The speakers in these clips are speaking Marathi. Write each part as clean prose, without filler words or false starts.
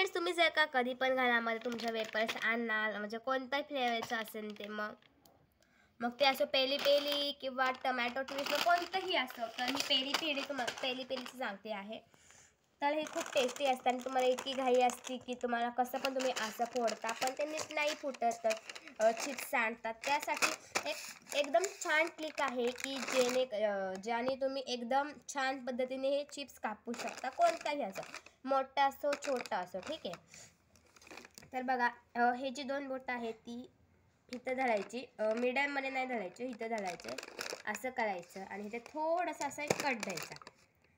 फ्रेंड्स, तुम्ही जर का कधी पण घरामध्ये तुमच्या वेपर्स आणणार म्हणजे कोणत्याही फ्लेवरचं असेल ते मग ते असं पेली पेली किंवा टमॅटो ट्विस्ट कोणतंही असं, तर मी पेली पेलीचं सांगते आहे. तर हे खूप टेस्टी असतं आणि तुम्हाला इतकी घाई असते की तुम्हाला कसं पण तुम्ही असं फोडता पण ते नीट नाही फुटत, चिप्स सांडतात. त्यासाठी एकदम छान ट्रिक आहे की ज्याने तुम्ही एकदम छान पद्धतीने हे चिप्स कापू शकता, कोणताही असो, मोठा असो छोटा असो, ठीक आहे. तर बघा, हे जी 2 बोटं आहेत ती इथं धरायची, मीडियममध्ये नाही धरायची, इथं धरायचं, असं करायचं आणि इथे थोडंसं असं एक कट द्यायचा,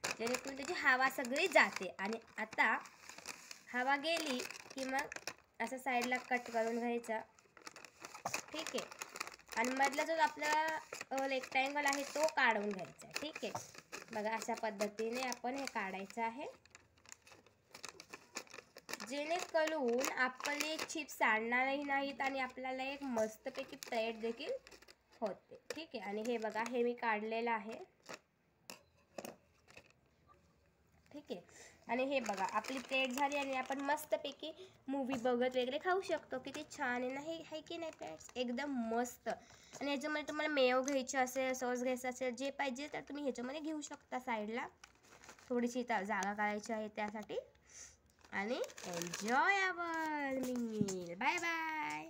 जेणेकरून त्याची हवा सगळी जाते. आणि आता हवा गेली की मग असं साईडला कट करून घ्यायचा, ठीक आहे. आणि मधला जो आपला रेक्टँगल आहे तो काढून घ्यायचा, ठीक आहे. बघा अशा पद्धतीने आपण हे काढायचं आहे, जेणेकरून आपले चिप्स सांडणारही नाहीत आणि आपल्याला एक मस्तपैकी प्लेट देखील होते, ठीक आहे. आणि हे बघा, हे मी काढलेलं आहे, ठीक आहे. आणि हे बघा आपली प्लेट झाली आणि आपण मस्तपैकी मूवी बघत वगैरे खाऊ शकतो. किती छान आहे ना हे, आहे की नाही फ्रेंड्स, एकदम मस्त. आणि ह्याच्यामध्ये तुम्हाला मेयो घ्यायची असेल, सॉस घ्यायचं असेल, जे पाहिजे तर तुम्ही ह्याच्यामध्ये घेऊ शकता. साईडला थोडीशी जागा करायची आहे त्यासाठी. आणि enjoy our meal. Bye bye.